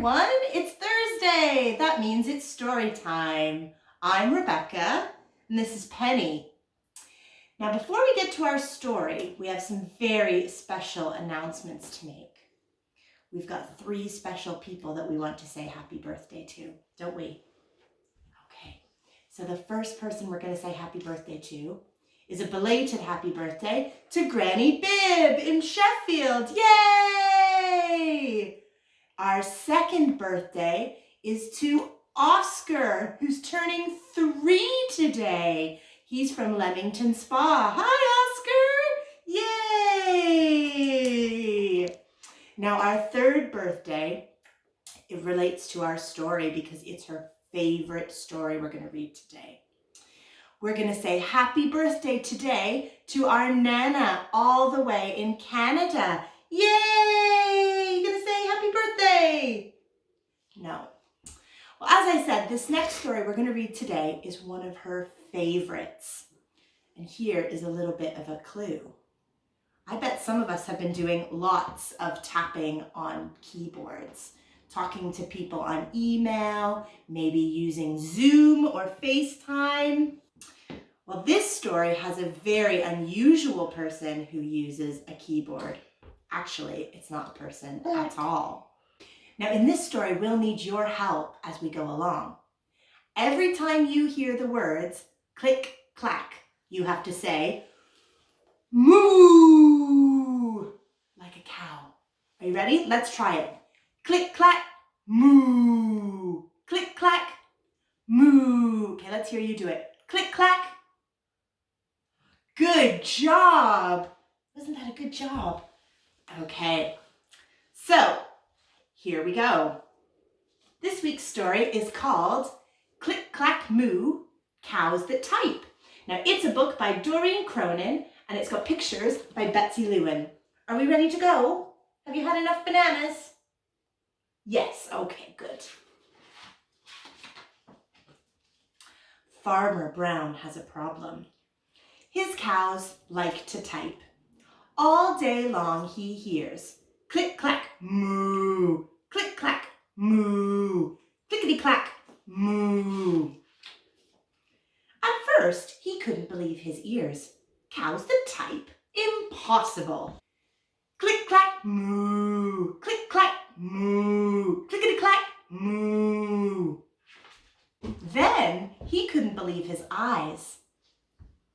everyone, it's Thursday. That means it's story time. I'm Rebecca and this is Penny. Now before we get to our story, we have some very special announcements to make. We've got 3 special people that we want to say happy birthday to, don't we? Okay, so the first person we're going to say happy birthday to is a belated happy birthday to Granny Bib in Sheffield. Yay! Our second birthday is to Oscar, who's turning 3 today. He's from Leamington Spa. Hi, Oscar! Yay! Now, our third birthday, it relates to our story because it's her favorite story we're going to read today. We're going to say happy birthday today to our Nana all the way in Canada. Yay! You're going to say happy birthday? No. Well, as I said, this next story we're going to read today is one of her favorites. And here is a little bit of a clue. I bet some of us have been doing lots of tapping on keyboards, talking to people on email, maybe using Zoom or FaceTime. Well, this story has a very unusual person who uses a keyboard. Actually, it's not a person at all. Now, in this story, we'll need your help as we go along. Every time you hear the words click, clack, you have to say moo, like a cow. Are you ready? Let's try it. Click, clack, moo. Click, clack, moo. Okay, let's hear you do it. Click, clack. Good job. Wasn't that a good job? Okay, so here we go. This week's story is called Click, Clack, Moo, Cows That Type. Now, it's a book by Doreen Cronin, and it's got pictures by Betsy Lewin. Are we ready to go? Have you had enough bananas? Yes, okay, good. Farmer Brown has a problem. His cows like to type. All day long he hears click, clack, moo, click, clack, moo, clickety, clack, moo. At first, he couldn't believe his ears. Cows that type? Impossible. Click, clack, moo, click, clack, moo, clickety, clack, moo. Then he couldn't believe his eyes.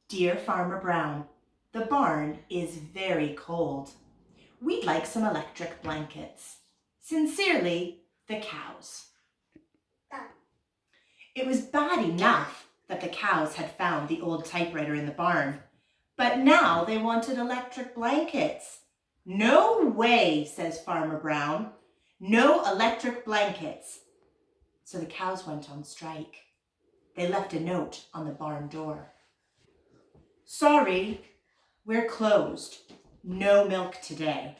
Dear Farmer Brown, the barn is very cold. We'd like some electric blankets. Sincerely, the cows. It was bad enough that the cows had found the old typewriter in the barn, but now they wanted electric blankets. No way, says Farmer Brown. No electric blankets. So the cows went on strike. They left a note on the barn door. Sorry, we're closed. No milk today.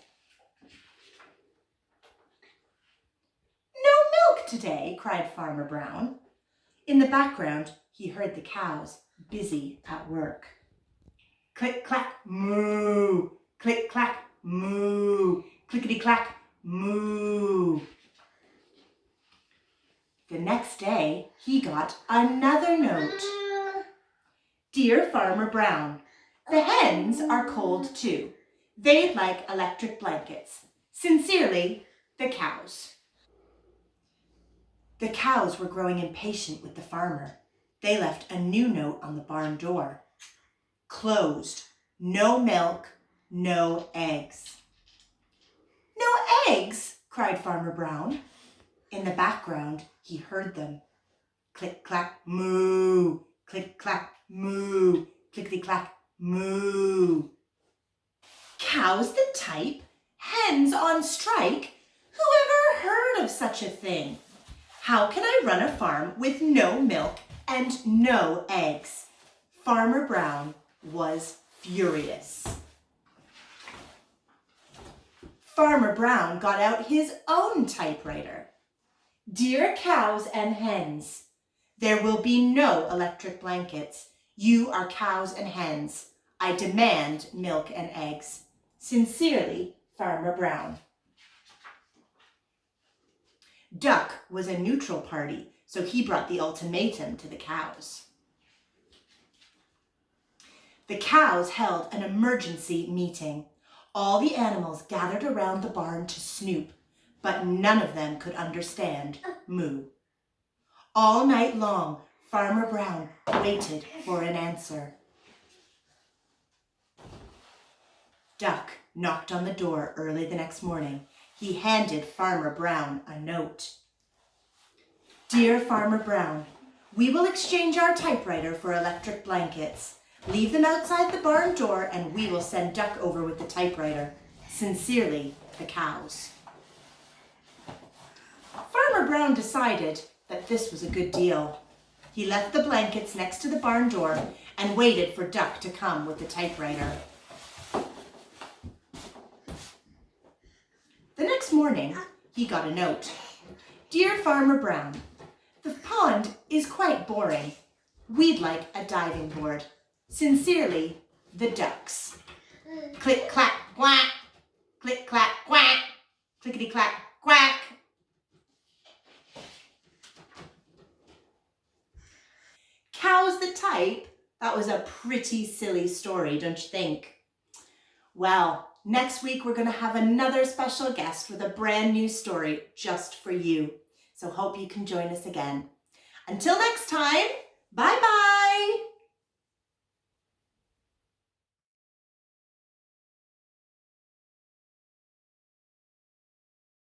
No milk today, cried Farmer Brown. In the background, he heard the cows busy at work. Click, clack, moo. Click, clack, moo. Clickety, clack, moo. The next day, he got another note. Dear Farmer Brown, the hens are cold too. They'd like electric blankets. Sincerely, the cows. The cows were growing impatient with the farmer. They left a new note on the barn door. Closed. No milk, no eggs. No eggs, cried Farmer Brown. In the background, he heard them. Click, clack, moo. Click, clack, moo. Clickety, clack, moo. Cows that type? Hens on strike? Who ever heard of such a thing? How can I run a farm with no milk and no eggs? Farmer Brown was furious. Farmer Brown got out his own typewriter. Dear cows and hens, there will be no electric blankets. You are cows and hens. I demand milk and eggs. Sincerely, Farmer Brown. Duck was a neutral party, so he brought the ultimatum to the cows. The cows held an emergency meeting. All the animals gathered around the barn to snoop, but none of them could understand moo. All night long, Farmer Brown waited for an answer. Duck knocked on the door early the next morning. He handed Farmer Brown a note. Dear Farmer Brown, we will exchange our typewriter for electric blankets. Leave them outside the barn door and we will send Duck over with the typewriter. Sincerely, the cows. Farmer Brown decided that this was a good deal. He left the blankets next to the barn door and waited for Duck to come with the typewriter. The next morning, he got a note. Dear Farmer Brown, the pond is quite boring. We'd like a diving board. Sincerely, the ducks. Click, clack, quack. Click, clack, quack. Clickety, clack, quack. Cows that type? That was a pretty silly story, don't you think? Well, next week we're going to have another special guest with a brand new story just for you. So hope you can join us again. Until next time, bye-bye.